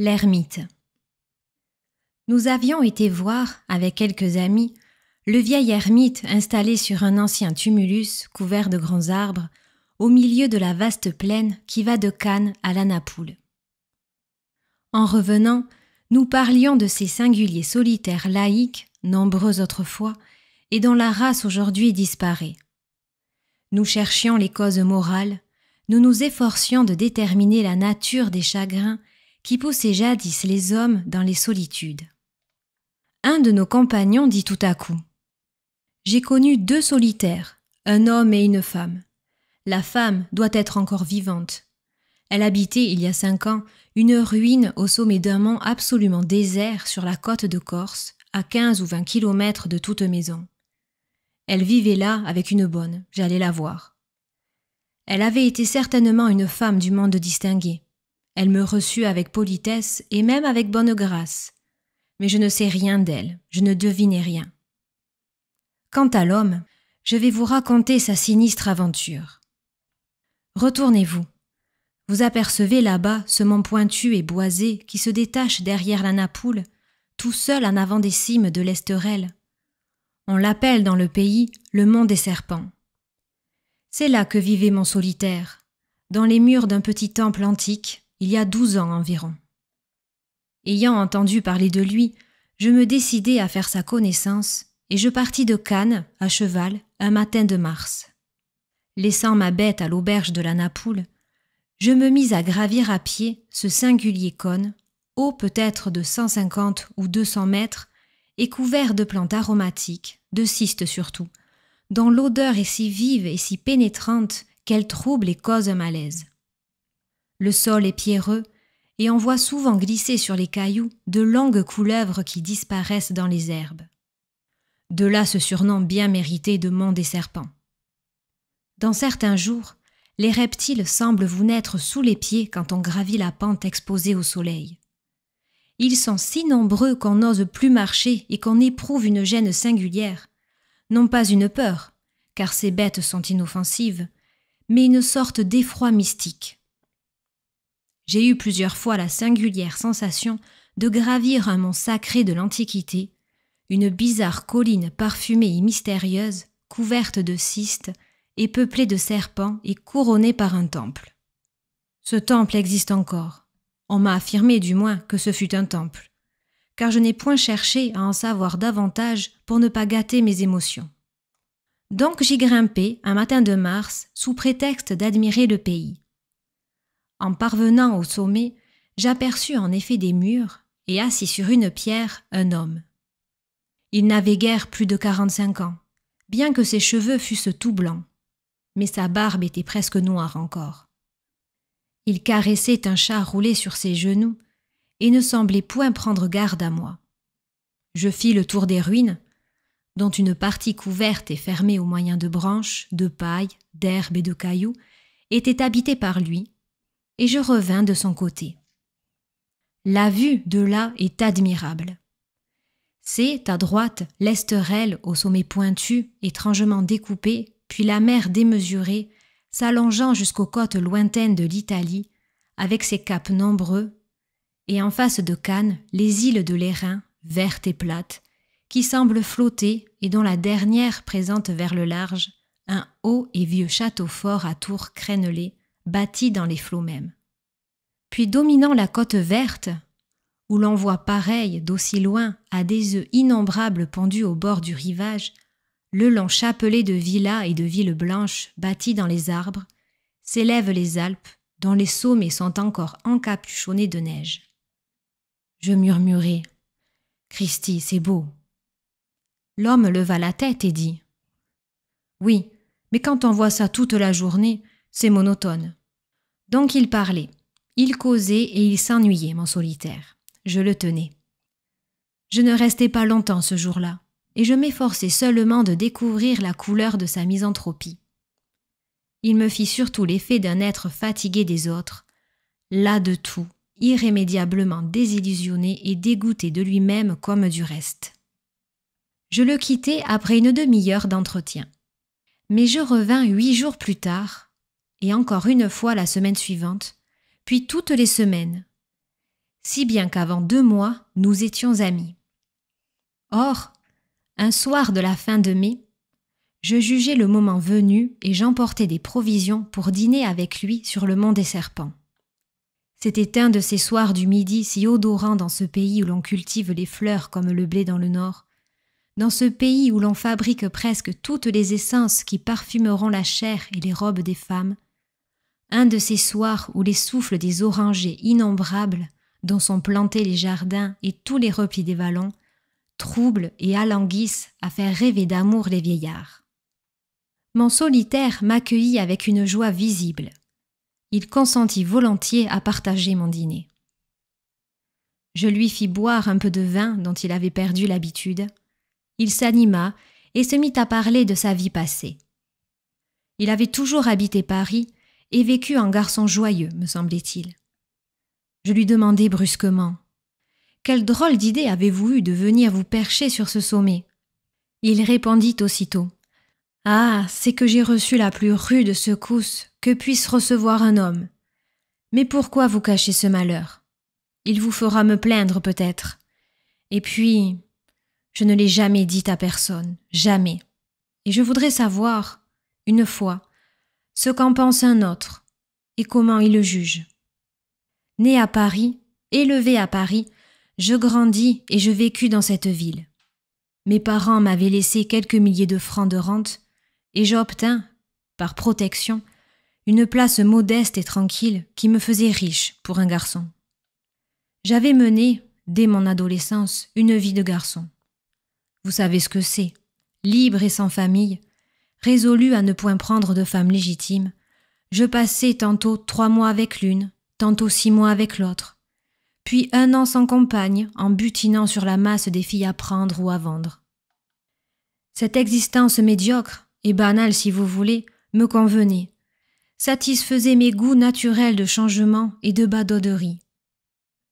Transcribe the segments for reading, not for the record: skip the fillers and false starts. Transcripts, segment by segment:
L'ermite. Nous avions été voir, avec quelques amis, le vieil ermite installé sur un ancien tumulus couvert de grands arbres, au milieu de la vaste plaine qui va de Cannes à la Napoule. En revenant, nous parlions de ces singuliers solitaires laïcs, nombreux autrefois, et dont la race aujourd'hui disparaît. Nous cherchions les causes morales, nous nous efforcions de déterminer la nature des chagrins qui poussaient jadis les hommes dans les solitudes. Un de nos compagnons dit tout à coup : « J'ai connu 2 solitaires, un homme et une femme. La femme doit être encore vivante. Elle habitait, il y a 5 ans, une ruine au sommet d'un mont absolument désert sur la côte de Corse, à 15 ou 20 kilomètres de toute maison. Elle vivait là avec une bonne, j'allais la voir. Elle avait été certainement une femme du monde distingué. Elle me reçut avec politesse et même avec bonne grâce. Mais je ne sais rien d'elle, je ne devinais rien. Quant à l'homme, je vais vous raconter sa sinistre aventure. Retournez-vous. Vous apercevez là-bas ce mont pointu et boisé qui se détache derrière la Napoule, tout seul en avant des cimes de l'Esterel. On l'appelle dans le pays le mont des serpents. C'est là que vivait mon solitaire, dans les murs d'un petit temple antique, il y a 12 ans environ. Ayant entendu parler de lui, je me décidai à faire sa connaissance et je partis de Cannes, à cheval, un matin de mars. Laissant ma bête à l'auberge de la Napoule, je me mis à gravir à pied ce singulier cône, haut peut-être de 150 ou 200 mètres, et couvert de plantes aromatiques, de cystes surtout, dont l'odeur est si vive et si pénétrante qu'elle trouble et cause un malaise. Le sol est pierreux, et on voit souvent glisser sur les cailloux de longues couleuvres qui disparaissent dans les herbes. De là ce surnom bien mérité de mont des serpents. Dans certains jours, les reptiles semblent vous naître sous les pieds quand on gravit la pente exposée au soleil. Ils sont si nombreux qu'on n'ose plus marcher et qu'on éprouve une gêne singulière, non pas une peur, car ces bêtes sont inoffensives, mais une sorte d'effroi mystique. J'ai eu plusieurs fois la singulière sensation de gravir un mont sacré de l'Antiquité, une bizarre colline parfumée et mystérieuse, couverte de cystes et peuplée de serpents et couronnée par un temple. Ce temple existe encore. On m'a affirmé du moins que ce fut un temple, car je n'ai point cherché à en savoir davantage pour ne pas gâter mes émotions. Donc j'y grimpai un matin de mars sous prétexte d'admirer le pays. En parvenant au sommet, j'aperçus en effet des murs et assis sur une pierre un homme. Il n'avait guère plus de 45 ans, bien que ses cheveux fussent tout blancs, mais sa barbe était presque noire encore. Il caressait un chat roulé sur ses genoux et ne semblait point prendre garde à moi. Je fis le tour des ruines, dont une partie couverte et fermée au moyen de branches, de paille, d'herbes et de cailloux, était habitée par lui, et je revins de son côté. La vue de là est admirable. C'est, à droite, l'Esterel au sommet pointu, étrangement découpé, puis la mer démesurée, s'allongeant jusqu'aux côtes lointaines de l'Italie, avec ses caps nombreux, et en face de Cannes, les îles de l'Airain, vertes et plates, qui semblent flotter et dont la dernière présente vers le large un haut et vieux château fort à tours crénelées, bâti dans les flots mêmes. Puis dominant la côte verte, où l'on voit pareil d'aussi loin à des œufs innombrables pendus au bord du rivage, le long chapelet de villas et de villes blanches bâties dans les arbres, s'élèvent les Alpes, dont les sommets sont encore encapuchonnés de neige. Je murmurai : « Christi, c'est beau !» L'homme leva la tête et dit : « Oui, mais quand on voit ça toute la journée, c'est monotone. » Donc il parlait, il causait et il s'ennuyait, mon solitaire. Je le tenais. Je ne restai pas longtemps ce jour-là, et je m'efforçai seulement de découvrir la couleur de sa misanthropie. Il me fit surtout l'effet d'un être fatigué des autres, las de tout, irrémédiablement désillusionné et dégoûté de lui-même comme du reste. Je le quittai après une demi-heure d'entretien. Mais je revins 8 jours plus tard, et encore une fois la semaine suivante, puis toutes les semaines. si bien qu'avant 2 mois, nous étions amis. Or, un soir de la fin de mai, je jugeai le moment venu et j'emportai des provisions pour dîner avec lui sur le mont des Serpents. C'était un de ces soirs du midi si odorants dans ce pays où l'on cultive les fleurs comme le blé dans le nord, dans ce pays où l'on fabrique presque toutes les essences qui parfumeront la chair et les robes des femmes, un de ces soirs où les souffles des orangers innombrables dont sont plantés les jardins et tous les replis des vallons troublent et alanguissent à faire rêver d'amour les vieillards. Mon solitaire m'accueillit avec une joie visible. Il consentit volontiers à partager mon dîner. Je lui fis boire un peu de vin dont il avait perdu l'habitude. Il s'anima et se mit à parler de sa vie passée. Il avait toujours habité Paris et vécu en garçon joyeux, me semblait-il. Je lui demandai brusquement : « Quelle drôle d'idée avez-vous eue de venir vous percher sur ce sommet ?» Il répondit aussitôt : « Ah, c'est que j'ai reçu la plus rude secousse que puisse recevoir un homme. Mais pourquoi vous cacher ce malheur ? Il vous fera me plaindre peut-être. Et puis, je ne l'ai jamais dit à personne, jamais. Et je voudrais savoir, une fois, ce qu'en pense un autre et comment il le juge. Né à Paris, élevé à Paris, je grandis et je vécus dans cette ville. Mes parents m'avaient laissé quelques milliers de francs de rente et j'obtins, par protection, une place modeste et tranquille qui me faisait riche pour un garçon. J'avais mené, dès mon adolescence, une vie de garçon. Vous savez ce que c'est, libre et sans famille, résolu à ne point prendre de femme légitime, je passais tantôt 3 mois avec l'une, tantôt 6 mois avec l'autre, puis 1 an sans compagne en butinant sur la masse des filles à prendre ou à vendre. Cette existence médiocre, et banale si vous voulez, me convenait, satisfaisait mes goûts naturels de changement et de badauderie.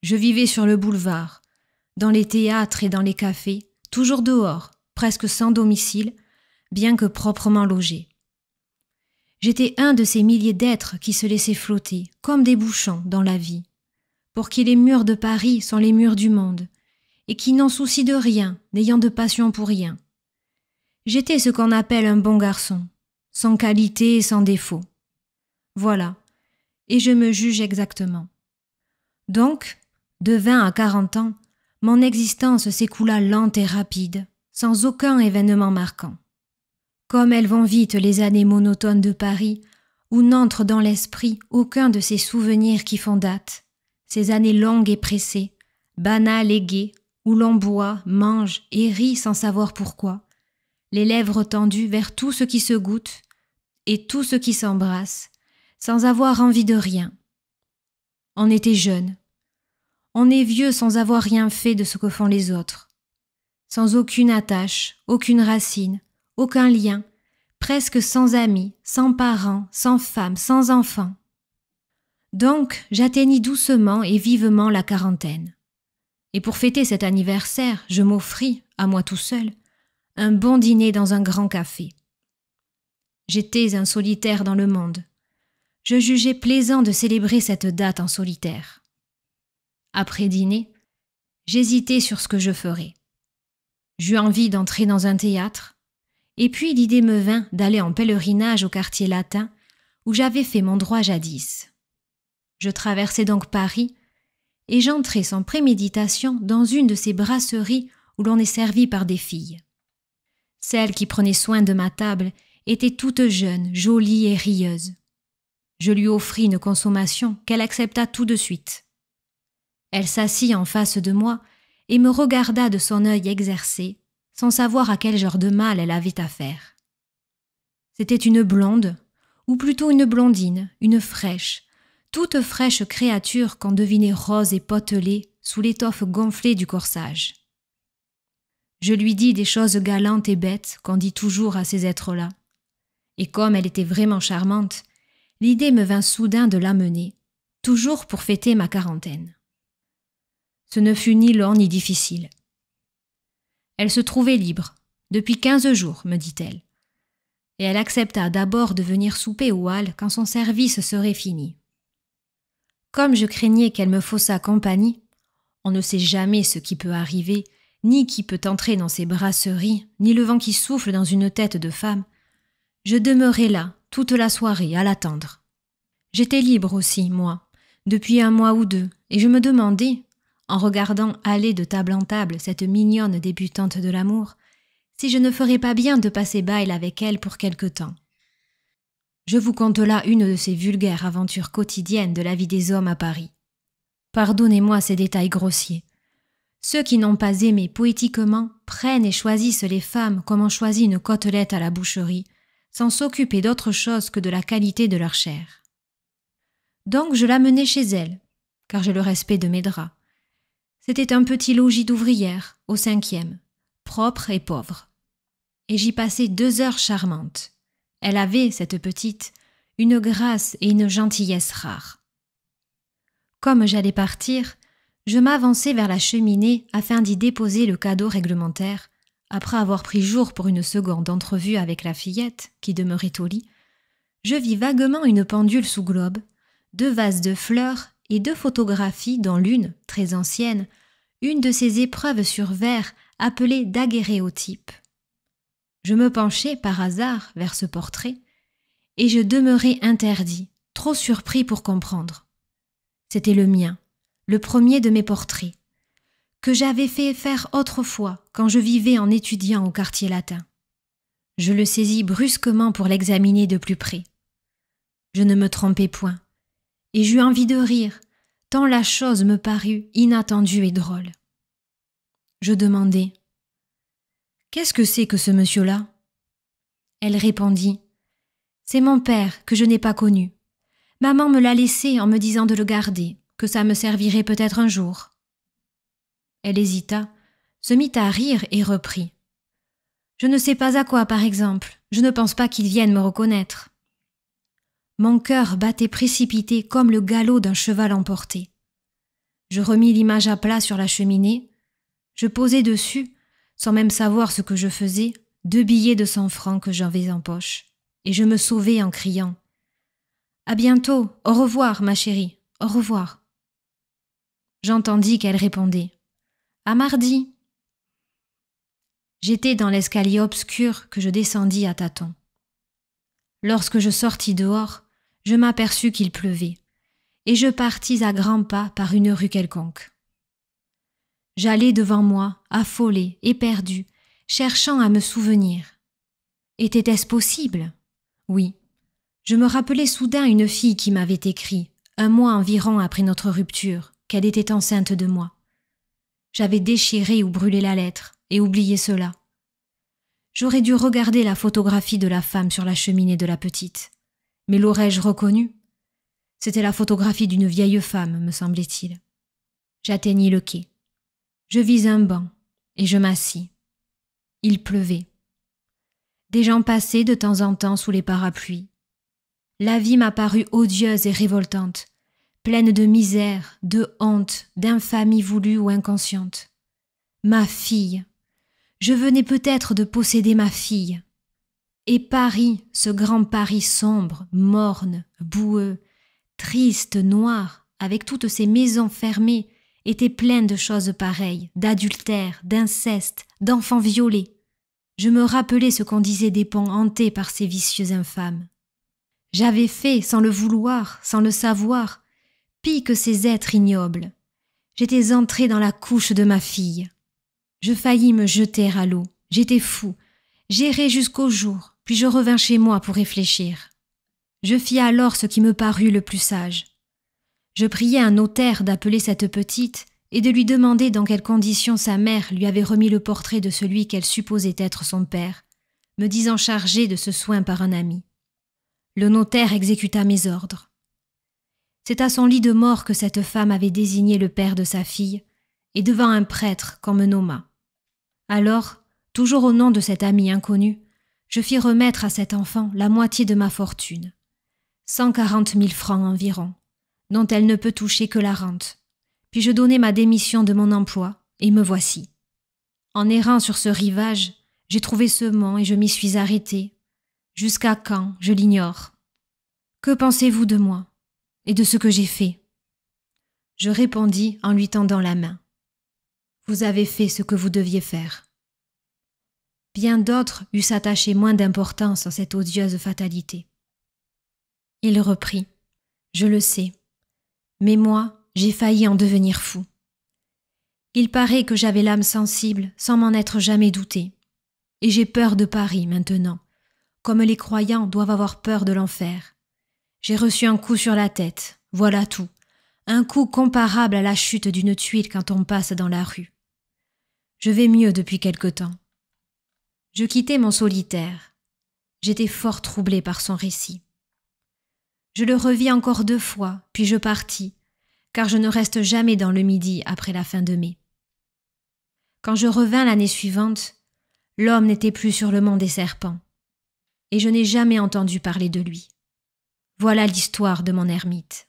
Je vivais sur le boulevard, dans les théâtres et dans les cafés, toujours dehors, presque sans domicile, bien que proprement logé. J'étais un de ces milliers d'êtres qui se laissaient flotter, comme des bouchons, dans la vie, pour qui les murs de Paris sont les murs du monde, et qui n'ont souci de rien, n'ayant de passion pour rien. J'étais ce qu'on appelle un bon garçon, sans qualité et sans défaut. Voilà, et je me juge exactement. Donc, de 20 à 40 ans, mon existence s'écoula lente et rapide, sans aucun événement marquant. Comme elles vont vite les années monotones de Paris, où n'entre dans l'esprit aucun de ces souvenirs qui font date, ces années longues et pressées, banales et gaies, où l'on boit, mange et rit sans savoir pourquoi, les lèvres tendues vers tout ce qui se goûte et tout ce qui s'embrasse, sans avoir envie de rien. On était jeune. On est vieux sans avoir rien fait de ce que font les autres. Sans aucune attache, aucune racine, aucun lien, presque sans amis, sans parents, sans femme, sans enfants. Donc, j'atteignis doucement et vivement la quarantaine. Et pour fêter cet anniversaire, je m'offris, à moi tout seul, un bon dîner dans un grand café. J'étais un solitaire dans le monde. Je jugeais plaisant de célébrer cette date en solitaire. Après dîner, j'hésitais sur ce que je ferais. J'eus envie d'entrer dans un théâtre, et puis l'idée me vint d'aller en pèlerinage au quartier latin où j'avais fait mon droit jadis. Je traversai donc Paris et j'entrai sans préméditation dans une de ces brasseries où l'on est servi par des filles. Celle qui prenait soin de ma table était toute jeune, jolie et rieuse. Je lui offris une consommation qu'elle accepta tout de suite. Elle s'assit en face de moi et me regarda de son œil exercé, sans savoir à quel genre de mal elle avait affaire. C'était une blonde, ou plutôt une blondine, une fraîche, toute fraîche créature qu'on devinait rose et potelée sous l'étoffe gonflée du corsage. Je lui dis des choses galantes et bêtes qu'on dit toujours à ces êtres-là. Et comme elle était vraiment charmante, l'idée me vint soudain de l'amener, toujours pour fêter ma quarantaine. Ce ne fut ni long ni difficile. Elle se trouvait libre, depuis 15 jours, me dit-elle, et elle accepta d'abord de venir souper au hall quand son service serait fini. Comme je craignais qu'elle me faussât compagnie, On ne sait jamais ce qui peut arriver, ni qui peut entrer dans ces brasseries, ni le vent qui souffle dans une tête de femme. Je demeurai là, toute la soirée, à l'attendre. J'étais libre aussi, moi, depuis 1 mois ou 2, et je me demandais, en regardant aller de table en table cette mignonne débutante de l'amour, si je ne ferais pas bien de passer bail avec elle pour quelque temps. Je vous conte là une de ces vulgaires aventures quotidiennes de la vie des hommes à Paris. Pardonnez-moi ces détails grossiers. Ceux qui n'ont pas aimé poétiquement prennent et choisissent les femmes comme on choisit une côtelette à la boucherie, sans s'occuper d'autre chose que de la qualité de leur chair. Donc je l'amenai chez elle, car j'ai le respect de mes draps. C'était un petit logis d'ouvrière, au 5e, propre et pauvre. Et j'y passai 2 heures charmantes. Elle avait, cette petite, une grâce et une gentillesse rares. Comme j'allais partir, je m'avançai vers la cheminée afin d'y déposer le cadeau réglementaire, après avoir pris jour pour une seconde entrevue avec la fillette, qui demeurait au lit. Je vis vaguement une pendule sous globe, 2 vases de fleurs et 2 photographies dont l'une, très ancienne, une de ces épreuves sur verre appelées daguerréotypes. Je me penchai par hasard vers ce portrait et je demeurai interdit, trop surpris pour comprendre. C'était le mien, le premier de mes portraits, que j'avais fait faire autrefois quand je vivais en étudiant au quartier latin. Je le saisis brusquement pour l'examiner de plus près. Je ne me trompais point, et j'eus envie de rire, tant la chose me parut inattendue et drôle. Je demandai « Qu'est-ce que c'est que ce monsieur-là » Elle répondit « C'est mon père que je n'ai pas connu. Maman me l'a laissé en me disant de le garder, que ça me servirait peut-être un jour. » Elle hésita, se mit à rire et reprit « Je ne sais pas à quoi, par exemple. Je ne pense pas qu'il vienne me reconnaître. » Mon cœur battait précipité comme le galop d'un cheval emporté. Je remis l'image à plat sur la cheminée. Je posai dessus, sans même savoir ce que je faisais, 2 billets de 100 francs que j'avais en poche, et je me sauvai en criant « À bientôt, au revoir, ma chérie, au revoir. » J'entendis qu'elle répondait « À mardi. » J'étais dans l'escalier obscur que je descendis à tâtons. Lorsque je sortis dehors, je m'aperçus qu'il pleuvait, et je partis à grands pas par une rue quelconque. J'allais devant moi, affolé, éperdu, cherchant à me souvenir. Était-ce possible? Oui. Je me rappelais soudain une fille qui m'avait écrit, 1 mois environ après notre rupture, qu'elle était enceinte de moi. J'avais déchiré ou brûlé la lettre, et oublié cela. J'aurais dû regarder la photographie de la femme sur la cheminée de la petite. Mais l'aurais-je reconnue? C'était la photographie d'une vieille femme, me semblait-il. J'atteignis le quai. Je vis un banc, et je m'assis. Il pleuvait. Des gens passaient de temps en temps sous les parapluies. La vie m'apparut odieuse et révoltante, pleine de misère, de honte, d'infamie voulue ou inconsciente. Ma fille! Je venais peut-être de posséder ma fille. Et Paris, ce grand Paris sombre, morne, boueux, triste, noir, avec toutes ces maisons fermées, était plein de choses pareilles, d'adultère, d'inceste, d'enfants violés. Je me rappelais ce qu'on disait des ponts hantés par ces vicieux infâmes. J'avais fait, sans le vouloir, sans le savoir, pis que ces êtres ignobles. J'étais entré dans la couche de ma fille. Je faillis me jeter à l'eau. J'étais fou. J'errai jusqu'au jour, puis je revins chez moi pour réfléchir. Je fis alors ce qui me parut le plus sage. Je priai un notaire d'appeler cette petite et de lui demander dans quelles conditions sa mère lui avait remis le portrait de celui qu'elle supposait être son père, me disant chargé de ce soin par un ami. Le notaire exécuta mes ordres. C'est à son lit de mort que cette femme avait désigné le père de sa fille, et devant un prêtre qu'on me nomma. Alors, toujours au nom de cet ami inconnu, je fis remettre à cet enfant la moitié de ma fortune, 140 000 francs environ, dont elle ne peut toucher que la rente. Puis je donnai ma démission de mon emploi, et me voici. En errant sur ce rivage, j'ai trouvé ce mont et je m'y suis arrêté. Jusqu'à quand, je l'ignore. Que pensez-vous de moi et de ce que j'ai fait? Je répondis en lui tendant la main. Vous avez fait ce que vous deviez faire. » Bien d'autres eussent attaché moins d'importance à cette odieuse fatalité. Il reprit. « Je le sais. Mais moi, j'ai failli en devenir fou. Il paraît que j'avais l'âme sensible sans m'en être jamais douté. Et j'ai peur de Paris maintenant, comme les croyants doivent avoir peur de l'enfer. J'ai reçu un coup sur la tête, voilà tout. Un coup comparable à la chute d'une tuile quand on passe dans la rue. Je vais mieux depuis quelque temps. » Je quittai mon solitaire. J'étais fort troublé par son récit. Je le revis encore 2 fois, puis je partis, car je ne reste jamais dans le Midi après la fin de mai. Quand je revins l'année suivante, l'homme n'était plus sur le mont des serpents, et je n'ai jamais entendu parler de lui. Voilà l'histoire de mon ermite.